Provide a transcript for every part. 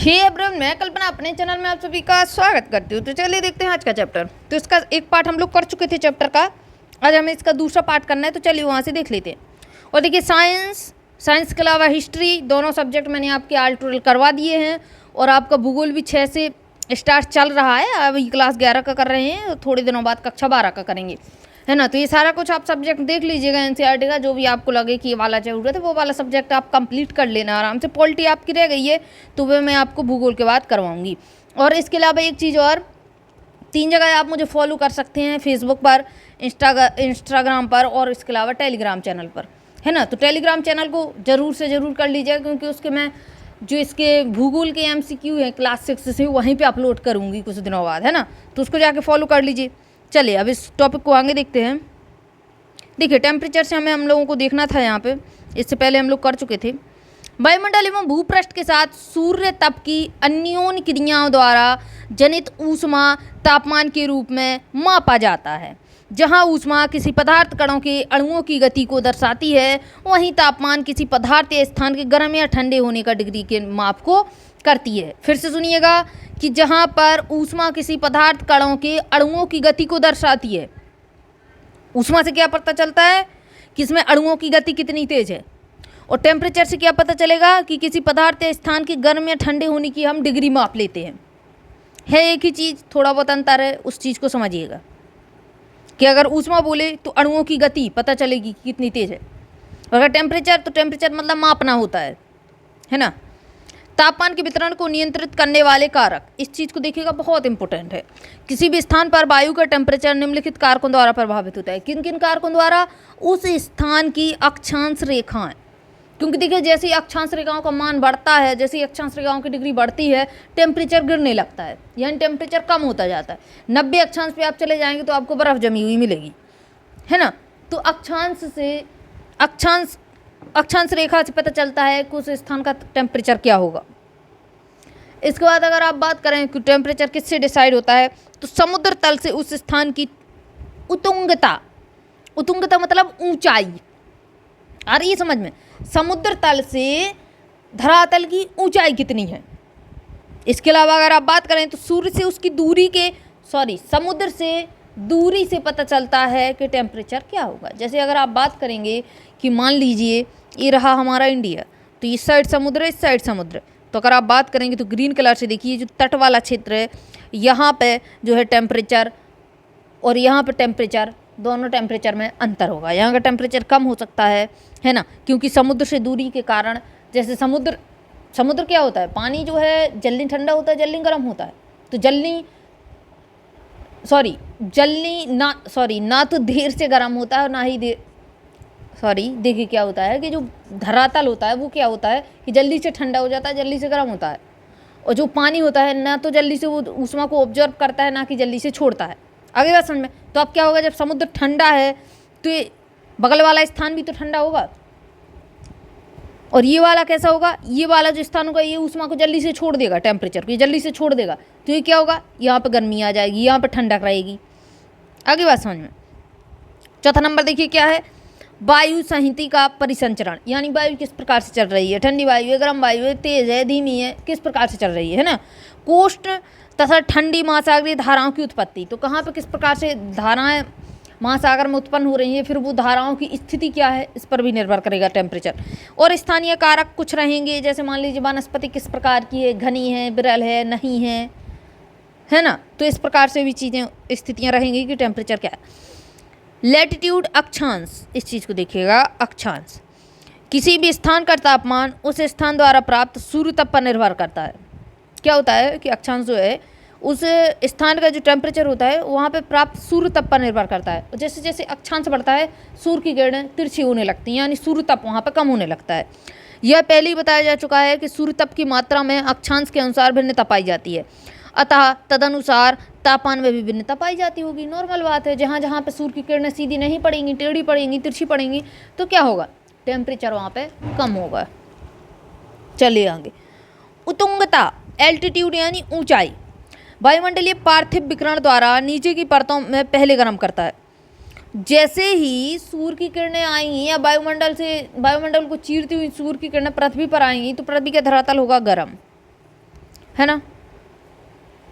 Hey everyone, मैं कल्पना अपने channel में आप सभी का स्वागत करती हूँ। तो चलिए देखते हैं आज का चैप्टर। तो इसका एक पार्ट हम लोग कर चुके थे चैप्टर का, आज हमें इसका दूसरा पार्ट करना है। तो चलिए वहाँ से देख लेते हैं। और देखिए साइंस के अलावा हिस्ट्री दोनों सब्जेक्ट मैंने आपके आल टोटल करवा दिए हैं। और आपका भूगोल भी 6 से स्टार्ट चल रहा है। अभी क्लास 11 का कर रहे हैं, थोड़ी दिनों बाद कक्षा 12 का करेंगे, है ना। तो ये सारा कुछ आप सब्जेक्ट देख लीजिएगा एनसीईआरटी का, जो भी आपको लगे कि ये वाला जरूरत है वो वाला सब्जेक्ट आप कंप्लीट कर लेना आराम से। पॉलिटी आपकी रह गई है तो वह मैं आपको भूगोल के बाद करवाऊंगी। और इसके अलावा एक चीज़ और, 3 जगह आप मुझे फॉलो कर सकते हैं, फेसबुक पर, इंस्टाग्राम पर और इसके अलावा टेलीग्राम चैनल पर, है ना। तो टेलीग्राम चैनल को ज़रूर से ज़रूर कर लीजिएगा, क्योंकि उसके मैं जो इसके भूगोल के MCQ हैं क्लास 6 से वहीं पे अपलोड करूँगी कुछ दिनों बाद, है ना। तो उसको जाके फॉलो कर लीजिए। चलिए अब इस टॉपिक को आगे देखते हैं। देखिए टेम्परेचर से हम लोगों को देखना था यहाँ पे, इससे पहले हम लोग कर चुके थे। वायुमंडल एवं भूपृष्ठ के साथ सूर्य तप की अन्योन्य क्रियाओं द्वारा जनित ऊष्मा तापमान के रूप में मापा जाता है। जहाँ ऊष्मा किसी पदार्थ कणों के अणुओं की गति को दर्शाती है, वहीं तापमान किसी पदार्थ या स्थान के गर्म या ठंडे होने का डिग्री के माप को करती है। फिर से सुनिएगा कि जहाँ पर ऊष्मा किसी पदार्थ कणों के अणुओं की गति को दर्शाती है, ऊष्मा से क्या पता चलता है कि इसमें अणुओं की गति कितनी तेज है। और टेम्परेचर से क्या पता चलेगा कि किसी पदार्थ या स्थान के गर्म या ठंडे होने की हम डिग्री माप लेते हैं। है एक ही चीज़, थोड़ा बहुत अंतर है, उस चीज़ को समझिएगा कि अगर ऊष्मा बोले तो अणुओं की गति पता चलेगी कि कितनी तेज है। अगर टेम्परेचर तो टेम्परेचर मतलब मापना होता है ना। तापमान के वितरण को नियंत्रित करने वाले कारक, इस चीज़ को देखिएगा, बहुत इंपॉर्टेंट है। किसी भी स्थान पर वायु का टेम्परेचर निम्नलिखित कारकों द्वारा प्रभावित होता है। किन किन कारकों द्वारा? उस स्थान की अक्षांश रेखाएं, क्योंकि देखिए जैसे ही अक्षांश रेखाओं का मान बढ़ता है, जैसे ही अक्षांश रेखाओं की डिग्री बढ़ती है, टेम्परेचर गिरने लगता है, यानी टेम्परेचर कम होता जाता है। 90 अक्षांश पे आप चले जाएंगे तो आपको बर्फ़ जमी हुई मिलेगी, है ना। तो अक्षांश रेखा से पता चलता है कि उस स्थान का टेम्परेचर क्या होगा। इसके बाद अगर आप बात करें कि टेम्परेचर किससे डिसाइड होता है, तो समुद्र तल से उस स्थान की उत्तुंगता मतलब ऊंचाई। आ रही है समझ में? समुद्र तल से धरातल की ऊंचाई कितनी है। इसके अलावा अगर आप बात करें तो सूर्य से उसकी समुद्र से दूरी से पता चलता है कि टेम्परेचर क्या होगा। जैसे अगर आप बात करेंगे कि मान लीजिए ये रहा हमारा इंडिया, तो इस साइड समुद्र है, इस साइड समुद्र। तो अगर आप बात करेंगे तो ग्रीन कलर से देखिए, जो तट वाला क्षेत्र है, यहाँ पे जो है टेम्परेचर और यहाँ पे टेम्परेचर, दोनों टेम्परेचर में अंतर होगा। यहाँ का टेम्परेचर कम हो सकता है ना, क्योंकि समुद्र से दूरी के कारण। जैसे समुद्र क्या होता है, पानी जो है जल्दी ठंडा होता है, जल्दी गर्म होता है। तो ना तो देर से गर्म होता है, ना ही देखिए क्या होता है कि जो धरातल होता है वो क्या होता है कि जल्दी से ठंडा हो जाता है, जल्दी से गर्म होता है। और जो पानी होता है ना तो जल्दी से वो ऊष्मा को ऑब्जर्व करता है, ना कि जल्दी से छोड़ता है। आगे बात समझ में? तो अब क्या होगा, जब समुद्र ठंडा है तो ये बगल वाला स्थान भी तो ठंडा होगा, और ये वाला कैसा होगा, ये वाला जो स्थान होगा ये ऊष्मा को जल्दी से छोड़ देगा, टेम्परेचर को ये जल्दी से छोड़ देगा। तो ये क्या होगा, यहाँ पर गर्मी आ जाएगी, यहाँ पर ठंडक रहेगी। आगे बात समझ में? चौथा नंबर देखिए क्या है, वायु संहिता का परिसंचरण, यानी वायु किस प्रकार से चल रही है, ठंडी वायु है, गर्म वायु है, तेज है, धीमी है, किस प्रकार से चल रही है ना। कोष्ठ तथा ठंडी महासागरीय धाराओं की उत्पत्ति, तो कहाँ पे किस प्रकार से धाराएं महासागर में उत्पन्न हो रही है, फिर वो धाराओं की स्थिति क्या है, इस पर भी निर्भर करेगा टेम्परेचर। और स्थानीय कारक कुछ रहेंगे, जैसे मान लीजिए वनस्पति किस प्रकार की है, घनी है, विरल है, नहीं है ना। तो इस प्रकार से भी चीज़ें, स्थितियाँ रहेंगी कि टेम्परेचर क्या है। लैटिट्यूड अक्षांश, इस चीज़ को देखिएगा, अक्षांश किसी भी स्थान का तापमान उस स्थान द्वारा प्राप्त सूर्य तप पर निर्भर करता है। क्या होता है कि अक्षांश जो है उस स्थान का जो टेम्परेचर होता है वहाँ पे प्राप्त सूर्य तप पर निर्भर करता है। और जैसे जैसे अक्षांश बढ़ता है सूर्य की किरणें तिरछी होने लगती हैं, यानी सूर्य तप वहाँ पर कम होने लगता है। यह पहले ही बताया जा चुका है कि सूर्य तप की मात्रा में अक्षांश के अनुसार भिन्नता पाई जाती है, अतः तदनुसार तापमान में भी भिन्नता पाई जाती होगी। नॉर्मल बात है, जहाँ जहाँ पे सूर्य की किरणें सीधी नहीं पड़ेंगी, टेढ़ी पड़ेंगी, तिरछी पड़ेंगी, तो क्या होगा, टेम्परेचर वहाँ पे कम होगा। चलिए आगे, उत्तुंगता, एल्टीट्यूड यानी ऊंचाई, वायुमंडलीय पार्थिव विकिरण द्वारा नीचे की परतों में पहले गर्म करता है। जैसे ही सूर्य की किरणें आएंगी या वायुमंडल को चीरती हुई सूर्य की किरणें पृथ्वी पर आएंगी तो पृथ्वी का धरातल होगा गर्म। है ना।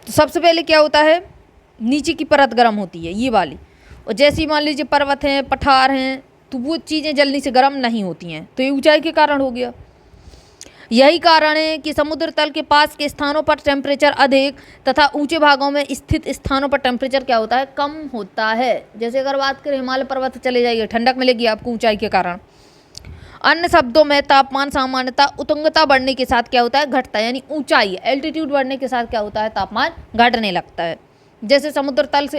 तो सबसे पहले क्या होता है, नीचे की परत गर्म होती है ये वाली, और जैसे ही मान लीजिए पर्वत हैं, पठार हैं, तो वो चीज़ें जल्दी से गर्म नहीं होती हैं, तो ये ऊंचाई के कारण हो गया। यही कारण है कि समुद्र तल के पास के स्थानों पर टेम्परेचर अधिक तथा ऊंचे भागों में स्थित स्थानों पर टेम्परेचर क्या होता है, कम होता है। जैसे अगर बात करें हिमालय पर्वत चले जाइए, ठंडक मिलेगी आपको ऊंचाई के कारण। अन्य शब्दों में तापमान सामान्यतः उत्तुंगता बढ़ने के साथ क्या होता है, घटता है, यानी ऊंचाई एल्टीट्यूड बढ़ने के साथ क्या होता है, तापमान घटने लगता है। जैसे समुद्र तल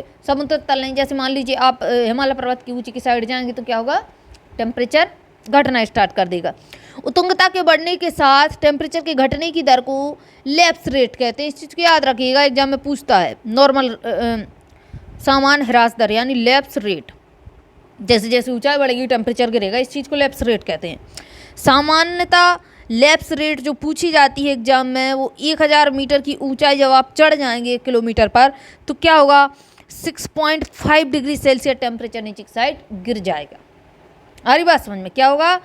नहीं, जैसे मान लीजिए आप हिमालय पर्वत की ऊंची की साइड जाएंगे तो क्या होगा, टेम्परेचर घटना स्टार्ट कर देगा। उत्तुंगता के बढ़ने के साथ टेम्परेचर के घटने की दर को लैप्स रेट कहते हैं। इस चीज़ को याद रखिएगा, एग्जाम में पूछता है। नॉर्मल सामान्य ह्रास दर यानी लैप्स रेट, जैसे जैसे ऊंचाई बढ़ेगी टेम्परेचर गिरेगा, इस चीज़ को लैप्स रेट कहते हैं। सामान्यतः लैप्स रेट जो पूछी जाती है एग्जाम में, वो 1000 मीटर की ऊंचाई जब आप चढ़ जाएंगे 1 किलोमीटर पर, तो क्या होगा, 6.5 डिग्री सेल्सियस टेम्परेचर नीचे की साइड गिर जाएगा। आ रही बात समझ में, क्या होगा,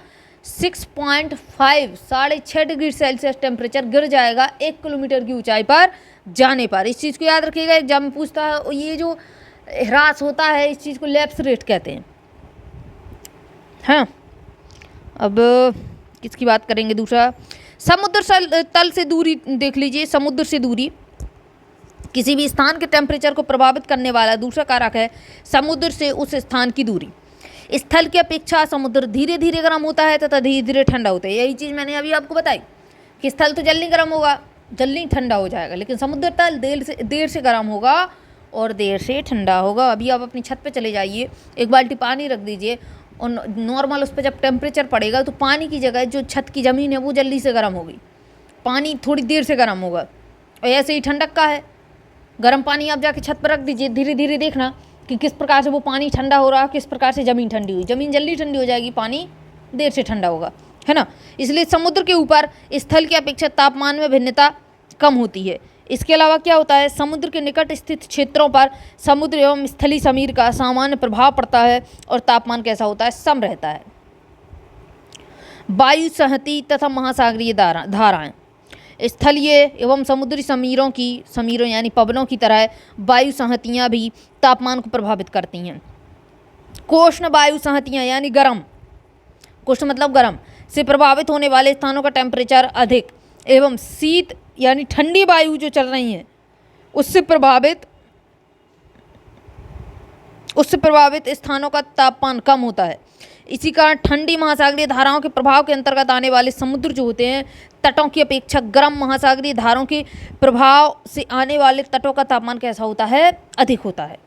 6.5 6.5 डिग्री सेल्सियस टेम्परेचर गिर जाएगा 1 किलोमीटर की ऊंचाई पर जाने पर। इस चीज़ को याद रखिएगा, एग्जाम में पूछता है। और ये जो ह्रास होता है इस चीज़ को लैप्स रेट कहते हैं। हाँ, अब किसकी बात करेंगे, दूसरा समुद्र तल से दूरी देख लीजिए। समुद्र से दूरी किसी भी स्थान के टेम्परेचर को प्रभावित करने वाला दूसरा कारक है समुद्र से उस स्थान की दूरी। स्थल की अपेक्षा समुद्र धीरे धीरे गर्म होता है तथा धीरे धीरे ठंडा होता है। यही चीज़ मैंने अभी आपको बताई कि स्थल तो जल्दी गर्म होगा, जल्दी ठंडा हो जाएगा, लेकिन समुद्र तल देर से गर्म होगा और देर से ठंडा होगा। अभी आप अपनी छत पे चले जाइए, एक बाल्टी पानी रख दीजिए और नॉर्मल उस पर जब टेम्परेचर पड़ेगा तो पानी की जगह जो छत की ज़मीन है वो जल्दी से गर्म होगी, पानी थोड़ी देर से गर्म होगा। और ऐसे ही ठंडक का है, गर्म पानी आप जाके छत पर रख दीजिए, धीरे धीरे देखना कि किस प्रकार से वो पानी ठंडा हो रहा है, किस प्रकार से ज़मीन ठंडी हुई। ज़मीन जल्दी ठंडी हो जाएगी, पानी देर से ठंडा होगा, है ना। इसलिए समुद्र के ऊपर स्थल की अपेक्षा तापमान में भिन्नता कम होती है। इसके अलावा क्या होता है, समुद्र के निकट स्थित क्षेत्रों पर समुद्र एवं स्थलीय समीर का सामान्य प्रभाव पड़ता है और तापमान कैसा होता है, सम रहता है। वायु संहति तथा महासागरीय धाराएं स्थलीय एवं समुद्री समीरों यानी पवनों की तरह वायु संहतियाँ भी तापमान को प्रभावित करती हैं। कोष्ण वायु संहतियाँ यानी गर्म, कोष्ण मतलब गर्म से प्रभावित होने वाले स्थानों का टेम्परेचर अधिक एवं शीत यानी ठंडी वायु जो चल रही हैं उससे प्रभावित स्थानों का तापमान कम होता है। इसी कारण ठंडी महासागरीय धाराओं के प्रभाव के अंतर्गत आने वाले समुद्र जो होते हैं तटों की अपेक्षा गर्म महासागरीय धाराओं के प्रभाव से आने वाले तटों का तापमान कैसा होता है, अधिक होता है।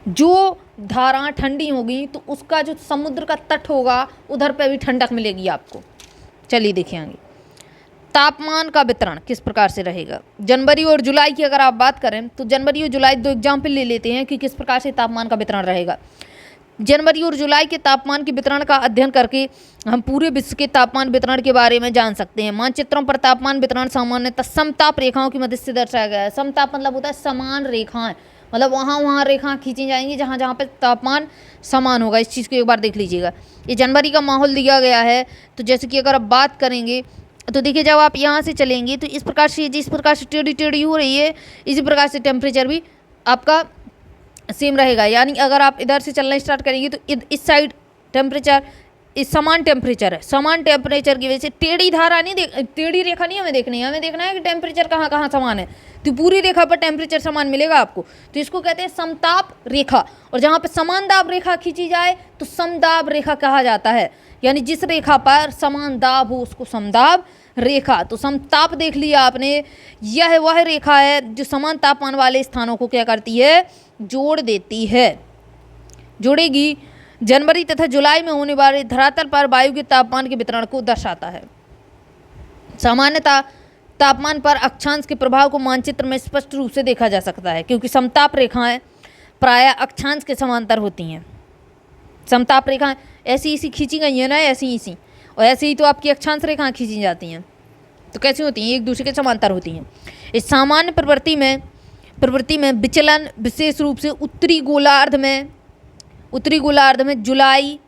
जो धाराएं ठंडी होगी तो उसका जो समुद्र का तट होगा उधर पे भी ठंडक मिलेगी आपको। चलिए देखिए तापमान का वितरण किस प्रकार से रहेगा। जनवरी और जुलाई की अगर आप बात करें तो जनवरी और जुलाई 2 एग्जाम्पल ले लेते हैं कि किस प्रकार से तापमान का वितरण रहेगा। जनवरी और जुलाई के तापमान के वितरण का अध्ययन करके हम पूरे विश्व के तापमान वितरण के बारे में जान सकते हैं। मानचित्रों पर तापमान वितरण सामान्यतः समताप रेखाओं की मदद से दर्शाया गया है। समताप मतलब होता है समान रेखाएं, मतलब वहाँ रेखाएं खींची जाएंगी जहाँ जहाँ पे तापमान समान होगा। इस चीज़ को एक बार देख लीजिएगा। ये जनवरी का माहौल दिया गया है, तो जैसे कि अगर आप बात करेंगे तो देखिए जब आप यहाँ से चलेंगे तो इस प्रकार से जिस प्रकार से टेढ़ी टेढ़ी हो रही है इसी प्रकार से टेम्परेचर भी आपका सेम रहेगा। यानी अगर आप इधर से चलना स्टार्ट करेंगे तो इस साइड टेम्परेचर इस समान टेम्परेचर है। समान टेम्परेचर की वजह से टेढ़ी धारा नहीं टेढ़ी रेखा नहीं हमें देखनी है, हमें देखना है कि टेम्परेचर कहाँ कहाँ समान है। तो पूरी रेखा पर टेम्परेचर समान मिलेगा आपको, तो इसको कहते हैं समताप रेखा। और जहाँ पे समान दाब रेखा खींची जाए तो समदाब रेखा कहा जाता है। यानी जिस रेखा पर समान दाब हो उसको समदाब रेखा। तो समताप देख लिया आपने, यह वह रेखा है जो समान तापमान वाले स्थानों को क्या करती है, जोड़ देती है, जोड़ेगी। जनवरी तथा जुलाई में होने वाले धरातल पर वायु के तापमान के वितरण को दर्शाता है। सामान्यतः तापमान पर अक्षांश के प्रभाव को मानचित्र में स्पष्ट रूप से देखा जा सकता है, क्योंकि समताप रेखाएं प्रायः अक्षांश के समांतर होती हैं। समताप रेखाएं ऐसी इसी खींची गई है ना, ऐसी इसी, और ऐसे ही तो आपकी अक्षांश रेखाएं खींची जाती हैं, तो कैसी होती हैं, एक दूसरे के समांतर होती हैं। इस सामान्य प्रवृत्ति में विचलन विशेष रूप से उत्तरी गोलार्ध में जुलाई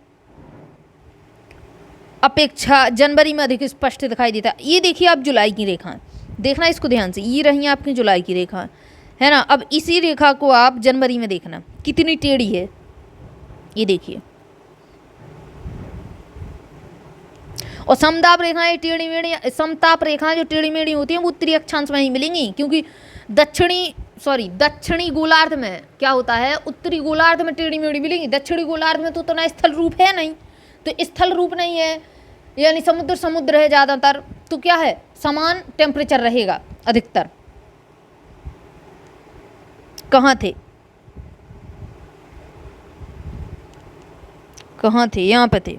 अपेक्षा जनवरी में अधिक स्पष्ट दिखाई देता है। ये देखिए आप जुलाई की रेखा, देखना इसको ध्यान से, ये रही आपकी जुलाई की रेखा है ना। अब इसी रेखा को आप जनवरी में देखना कितनी टेढ़ी है, ये देखिए। और समताप रेखाएं टेढ़ी मेढ़ी, समताप रेखाएं जो टेढ़ी मेढ़ी होती हैं वो उत्तरी अक्षांश में ही मिलेंगी, क्योंकि दक्षिणी गोलार्ध में क्या होता है, उत्तरी गोलार्ध में टेढ़ी मेढ़ी मिलेंगी। दक्षिणी गोलार्ध में तो उतना स्थल रूप है नहीं, तो स्थल रूप नहीं है यानी समुद्र है ज़्यादातर, तो क्या है समान टेम्परेचर रहेगा अधिकतर। कहाँ थे यहाँ पे थे।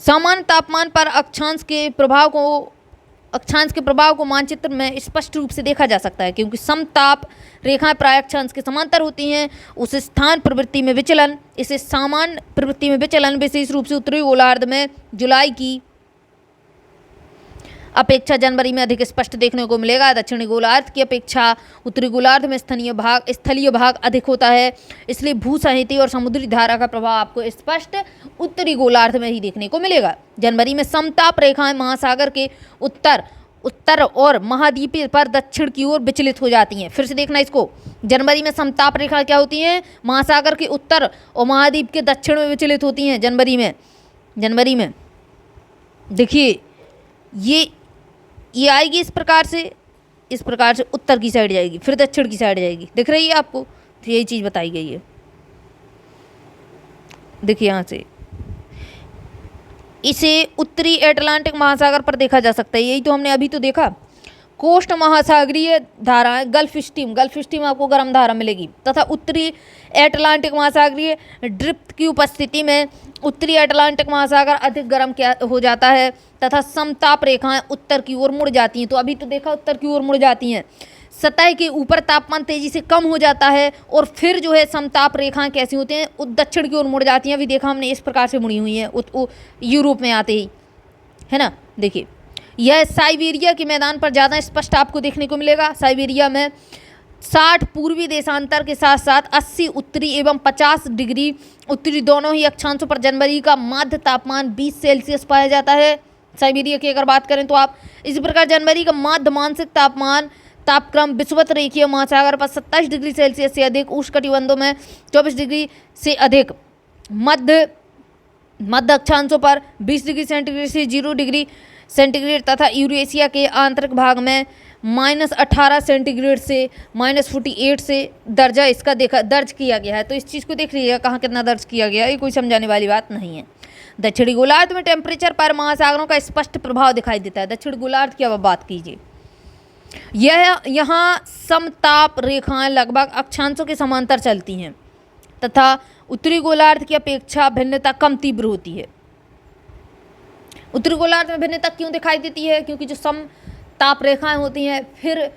सामान्य तापमान पर अक्षांश के प्रभाव को मानचित्र में स्पष्ट रूप से देखा जा सकता है, क्योंकि समताप रेखाएं प्राय अक्षांश के समांतर होती हैं। उस स्थान प्रवृत्ति में विचलन, इसे सामान्य प्रवृत्ति में विचलन विशेष रूप से उत्तरी गोलार्ध में जुलाई की अपेक्षा जनवरी में अधिक स्पष्ट देखने को मिलेगा। दक्षिणी गोलार्ध की अपेक्षा उत्तरी गोलार्ध में स्थलीय भाग अधिक होता है, इसलिए भूसहिती और समुद्री धारा का प्रभाव आपको स्पष्ट उत्तरी गोलार्ध में ही देखने को मिलेगा। जनवरी में समताप रेखाएं महासागर के उत्तर और महाद्वीप पर दक्षिण की ओर विचलित हो जाती हैं। फिर से देखना इसको, जनवरी में समताप रेखा क्या होती हैं, महासागर के उत्तर और महाद्वीप के दक्षिण में विचलित होती हैं। जनवरी में देखिए ये आएगी इस प्रकार से उत्तर की साइड जाएगी, फिर दक्षिण की साइड जाएगी, दिख रही है आपको, तो यही चीज़ बताई गई है। देखिए यहाँ से इसे उत्तरी अटलांटिक महासागर पर देखा जा सकता है, यही तो हमने अभी तो देखा। कोस्ट महासागरीय धाराएं गल्फ स्ट्रीम आपको गर्म धारा मिलेगी, तथा उत्तरी अटलांटिक महासागरीय ड्रिफ्ट की उपस्थिति में उत्तरी अटलांटिक महासागर अधिक गर्म हो जाता है, तथा समताप रेखाएं उत्तर की ओर मुड़ जाती हैं। तो अभी तो देखा उत्तर की ओर मुड़ जाती हैं, सतह के ऊपर तापमान तेजी से कम हो जाता है, और फिर जो है समताप रेखाएं कैसी होती हैं, दक्षिण की ओर मुड़ जाती हैं। अभी देखा हमने इस प्रकार से मुड़ी हुई हैं यूरोप में आते ही, है ना। देखिए यह साइबेरिया के मैदान पर ज़्यादा स्पष्ट आपको देखने को मिलेगा। साइबेरिया में 60 पूर्वी देशांतर के साथ साथ 80 उत्तरी एवं 50 डिग्री उत्तरी दोनों ही अक्षांशों पर जनवरी का माध्य तापमान 20 सेल्सियस पाया जाता है। साइबेरिया की अगर बात करें तो आप इसी प्रकार जनवरी का माध्य मानसिक तापक्रम विषुवत रेखीय महासागर पर 27 डिग्री सेल्सियस से अधिक, उष्णकटिबंधों में 24 डिग्री से अधिक, मध्य अक्षांशों पर 20 डिग्री सेंटीग्रेड से 0 डिग्री सेंटीग्रेड, तथा यूरेशिया के आंतरिक भाग में -18 सेंटीग्रेड से -48 से दर्जा इसका दर्ज किया गया है। तो इस चीज़ को देख लीजिएगा कहाँ कितना दर्ज किया गया है, ये कोई समझाने वाली बात नहीं है। दक्षिणी गोलार्ध में टेम्परेचर पर महासागरों का स्पष्ट प्रभाव दिखाई देता है। दक्षिण गोलार्ध की अब बात कीजिए, यहाँ समताप रेखाएं लगभग अक्षांशों के समांतर चलती हैं, तथा उत्तरी गोलार्ध की अपेक्षा भिन्नता कम तीव्र होती है। उत्तरी गोलार्ध में भिन्नता क्यों दिखाई देती है, क्योंकि जो समताप रेखाएं होती हैं फिर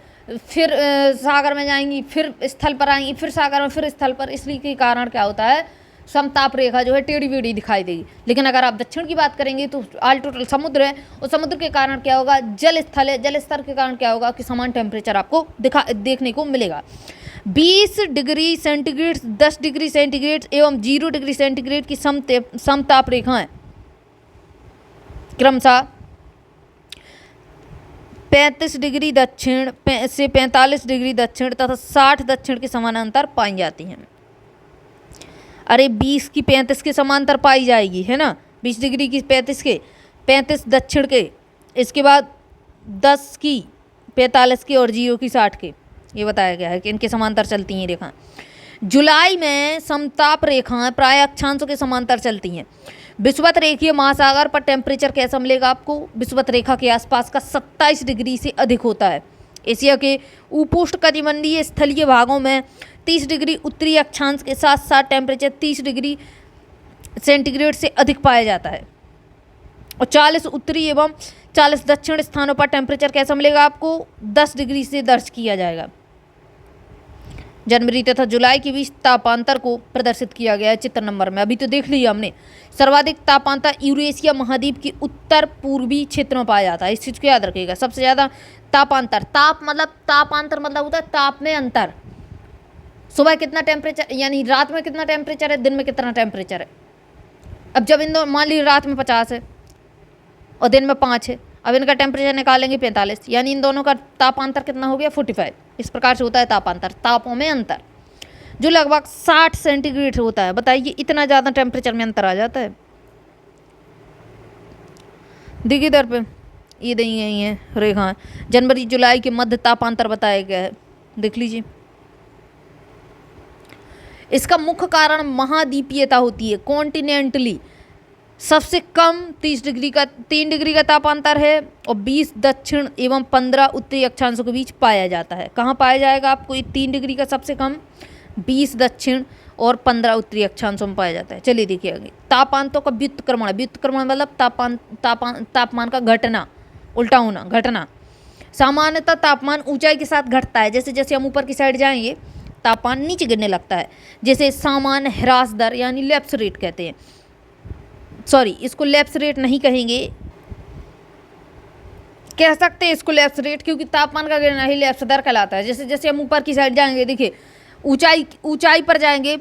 सागर में जाएंगी, फिर स्थल पर आएंगी, फिर सागर में, फिर स्थल पर, इसलिए के कारण क्या होता है समताप रेखा जो है टेढ़ी मेढ़ी दिखाई देगी। लेकिन अगर आप दक्षिण की बात करेंगे तो ऑल टोटल समुद्र है, और समुद्र के कारण क्या होगा, जल स्थल है, जल स्तर के कारण क्या होगा कि समान टेम्परेचर आपको देखने को मिलेगा। 20 डिग्री सेंटीग्रेड, 10 डिग्री सेंटीग्रेड एवं 0 डिग्री सेंटीग्रेड की समताप रेखाएं क्रमशः 35 डिग्री दक्षिण से 45 डिग्री दक्षिण तथा 60 दक्षिण के समानांतर पाई जाती हैं। अरे 20 की 35 के समांतर पाई जाएगी, है ना, 20 डिग्री की 35 दक्षिण के, इसके बाद 10 की 45 के और 0 की 60 के, ये बताया गया है कि इनके समांतर चलती हैं रेखाएं। जुलाई में समताप रेखाएं प्राय अक्षांशों के समांतर चलती हैं। विषुवत रेखीय महासागर पर टेम्परेचर कैसा मिलेगा आपको, विषुवत रेखा के आसपास का 27 डिग्री से अधिक होता है। एशिया के उपोष्णकटिबंधीय स्थलीय भागों में 30 डिग्री उत्तरी अक्षांश के साथ साथ टेम्परेचर 30 डिग्री सेंटीग्रेड से अधिक पाया जाता है, और 40 उत्तरी एवं 40 दक्षिण स्थानों पर टेम्परेचर कैसा मिलेगा आपको, 10 डिग्री से दर्ज किया जाएगा। जनवरी तथा जुलाई के बीच तापांतर को प्रदर्शित किया गया है चित्र नंबर में, अभी तो देख लिया हमने। सर्वाधिक तापांतर यूरेशिया महाद्वीप के उत्तर पूर्वी क्षेत्र में पाया जाता है, इस चीज़ को याद रखिएगा। सबसे ज़्यादा तापांतर, तापांतर मतलब होता है ताप में अंतर। सुबह कितना टेम्परेचर, यानी रात में कितना टेम्परेचर है, दिन में कितना टेम्परेचर है। अब जब मान लीजिए रात में 50 है, और दिन में 5 है। अब इनका टेम्परेचर निकालेंगे 45, यानी इन दोनों का तापांतर कितना हो गया 45। इस प्रकार से होता है तापांतर, तापों में अंतर, जो लगभग 60 सेंटीग्रेड होता है। बताइए इतना ज़्यादा टेम्परेचर में अंतर आ जाता है। देखिए इधर पे ये दी गई है रेखा, जनवरी जुलाई के मध्य तापांतर बताया गया है, देख लीजिए। इसका मुख्य कारण महाद्वीपीयता होती है, कॉन्टिनेंटली सबसे कम 3 डिग्री का तापांतर है और 20 दक्षिण एवं 15 उत्तरी अक्षांशों के बीच पाया जाता है। कहाँ पाया जाएगा आपको? 3 डिग्री का सबसे कम, 20 दक्षिण और 15 उत्तरी अक्षांशों में पाया जाता है। चलिए देखिए आगे, तापांतों का व्युत्क्रमण, व्युत्क्रमण मतलब तापमान का घटना, उल्टा होना, घटना। सामान्यतः तापमान ऊंचाई के साथ घटता है, जैसे जैसे हम ऊपर की साइड जाएंगे तापमान नीचे गिरने लगता है, जैसे सामान्य ह्रास दर यानी लैप्स रेट कहते हैं। सॉरी, इसको लैप्स रेट नहीं कहेंगे, कह सकते हैं इसको लैप्स रेट, क्योंकि तापमान का गिरना ही लैप्स दर कहलाता है। जैसे जैसे हम ऊपर की साइड जाएंगे, देखिए ऊंचाई पर जाएंगे,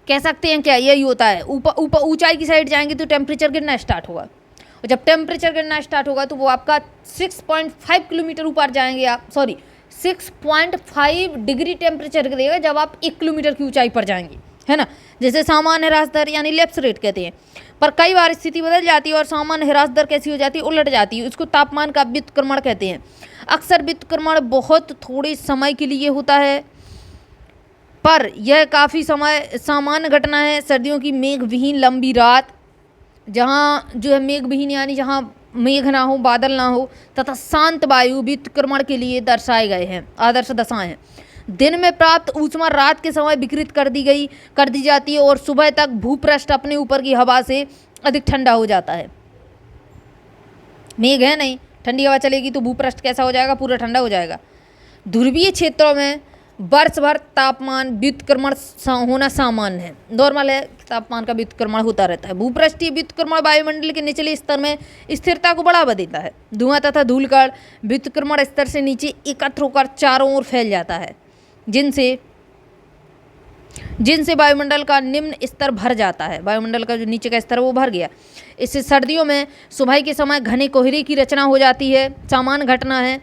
कह सकते हैं क्या यही होता है, ऊपर ऊंचाई की साइड जाएंगे तो टेम्परेचर गिरना स्टार्ट होगा, और जब टेम्परेचर गिरना स्टार्ट होगा तो वो आपका 6.5 किलोमीटर ऊपर जाएंगे आप, सॉरी 6.5 डिग्री टेम्परेचर गिरेगा जब आप 1 किलोमीटर की ऊंचाई पर जाएंगे, है ना। जैसे सामान्य ह्रास दर यानी लैप्स रेट कहते हैं। पर कई बार स्थिति बदल जाती है और सामान्य ह्रास दर कैसी हो जाती है, उलट जाती है। इसको तापमान का व्युत्क्रमण कहते हैं। अक्सर व्युत्क्रमण बहुत थोड़े समय के लिए होता है, पर यह काफ़ी सामान्य घटना है। सर्दियों की मेघविहीन लंबी रात, जहाँ जो है मेघविहीन यानी जहाँ मेघ ना हो, बादल ना हो, तथा शांत वायु व्युत्क्रमण के लिए दर्शाए गए हैं, आदर्श दशाएं हैं। दिन में प्राप्त ऊष्मा रात के समय विकृत कर दी जाती है और सुबह तक भूपृष्ठ अपने ऊपर की हवा से अधिक ठंडा हो जाता है। मेघ है नहीं, ठंडी हवा चलेगी तो भूपृष्ठ कैसा हो जाएगा, पूरा ठंडा हो जाएगा। ध्रुवीय क्षेत्रों में वर्ष भर तापमान व्युत्क्रमण होना सामान्य है, नॉर्मल है, तापमान का व्युत्क्रमण होता रहता है। भूपृष्ठीय व्युत्क्रमण वायुमंडल के निचले स्तर में स्थिरता को बढ़ावा देता है। धुआं तथा धूलकण व्युत्क्रमण स्तर से नीचे एकत्र होकर चारों ओर फैल जाता है, जिनसे वायुमंडल का निम्न स्तर भर जाता है। वायुमंडल का जो नीचे का स्तर है वो भर गया। इससे सर्दियों में सुबह के समय घने कोहरे की रचना हो जाती है, सामान्य घटना है।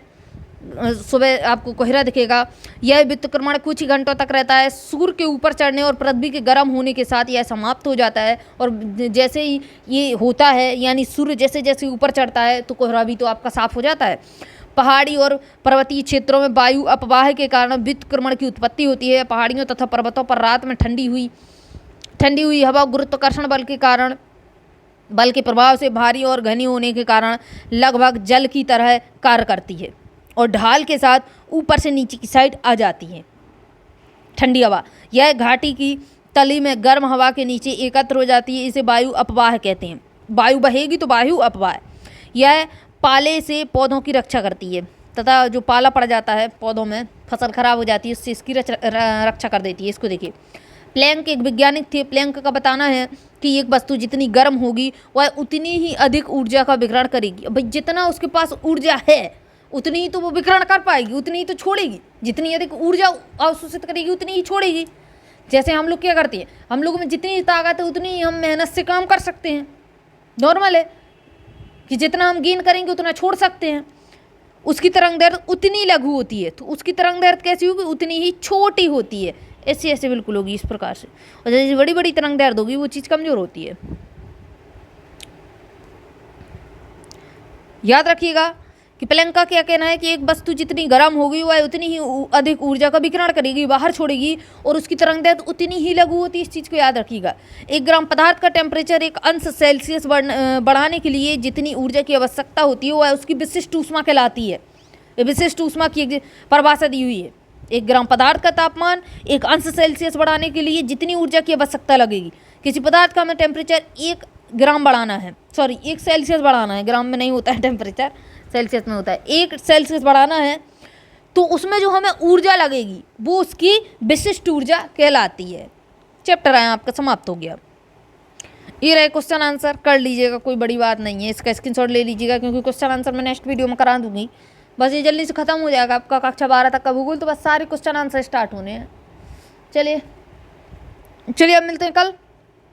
सुबह आपको कोहरा दिखेगा। यह व्युत्क्रमण कुछ ही घंटों तक रहता है। सूर्य के ऊपर चढ़ने और पृथ्वी के गर्म होने के साथ यह समाप्त हो जाता है, और जैसे ही ये होता है, यानी सूर्य जैसे जैसे ऊपर चढ़ता है तो कोहरा भी तो आपका साफ हो जाता है। पहाड़ी और पर्वतीय क्षेत्रों में वायु अपवाह के कारण व्युत्क्रमण की उत्पत्ति होती है। पहाड़ियों तथा पर्वतों पर रात में ठंडी हुई हवा गुरुत्वाकर्षण बल के प्रभाव से भारी और घनी होने के कारण लगभग जल की तरह कार्य करती है और ढाल के साथ ऊपर से नीचे की साइड आ जाती है। ठंडी हवा यह घाटी की तली में गर्म हवा के नीचे एकत्र हो जाती है, इसे वायु अपवाह कहते हैं। वायु बहेगी तो वायु अपवाह। यह पाले से पौधों की रक्षा करती है, तथा जो पाला पड़ जाता है पौधों में, फसल खराब हो जाती है, उससे इसकी रक्षा कर देती है। इसको देखिए, प्लैंक एक वैज्ञानिक थे। प्लैंक का बताना है कि एक वस्तु जितनी गर्म होगी वह उतनी ही अधिक ऊर्जा का विकिरण करेगी। भाई जितना उसके पास ऊर्जा है उतनी ही तो वो विकिरण कर पाएगी, उतनी ही तो छोड़ेगी। जितनी अधिक ऊर्जा अवशोषित करेगी उतनी ही छोड़ेगी। जैसे हम लोग क्या करते हैं, हम लोगों में जितनी ताकत है उतनी ही हम मेहनत से काम कर सकते हैं। नॉर्मल है कि जितना हम गेन करेंगे उतना छोड़ सकते हैं। उसकी तरंग दैर्घ्य उतनी लघु होती है, तो उसकी तरंग दैर्घ्य कैसी होगी, उतनी ही छोटी होती है। ऐसे ऐसे बिल्कुल होगी इस प्रकार से। और जैसे बड़ी बड़ी तरंग दैर्घ्य होगी वो चीज़ कमज़ोर होती है। याद रखिएगा कि प्लैंक का क्या कहना है कि एक वस्तु जितनी गर्म होगी वह उतनी ही अधिक ऊर्जा का विकिरण करेगी, बाहर छोड़ेगी, और उसकी तरंग दैर्घ्य उतनी ही लघु होती है। इस चीज़ को याद रखिएगा। 1 ग्राम पदार्थ का टेम्परेचर 1 अंश सेल्सियस बढ़ाने के लिए जितनी ऊर्जा की आवश्यकता होती है वह उसकी विशिष्ट ऊष्मा कहलाती है। विशिष्ट ऊष्मा की परिभाषा दी हुई है। 1 ग्राम पदार्थ का तापमान 1 अंश सेल्सियस बढ़ाने के लिए जितनी ऊर्जा की आवश्यकता लगेगी। किसी पदार्थ का हमें टेम्परेचर 1 ग्राम बढ़ाना है, सॉरी 1 सेल्सियस बढ़ाना है, ग्राम में नहीं होता है टेम्परेचर, सेल्सियस में होता है। 1 सेल्सियस बढ़ाना है तो उसमें जो हमें ऊर्जा लगेगी वो उसकी विशिष्ट ऊर्जा कहलाती है। चैप्टर है आपका समाप्त हो गया। ये रहे क्वेश्चन आंसर, कर लीजिएगा, कोई बड़ी बात नहीं है। इसका स्क्रीनशॉट ले लीजिएगा क्योंकि क्वेश्चन आंसर मैं नेक्स्ट वीडियो में करा दूंगी। बस ये जल्दी से खत्म हो जाएगा आपका कक्षा 12 तक का भूगोल, तो बस सारे क्वेश्चन आंसर स्टार्ट होने हैं। चलिए अब मिलते हैं कल।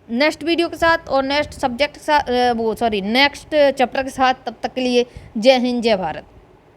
नेक्स्ट वीडियो के साथ और नेक्स्ट सब्जेक्ट के साथ, नेक्स्ट चैप्टर के साथ। तब तक के लिए जय हिंद, जय भारत।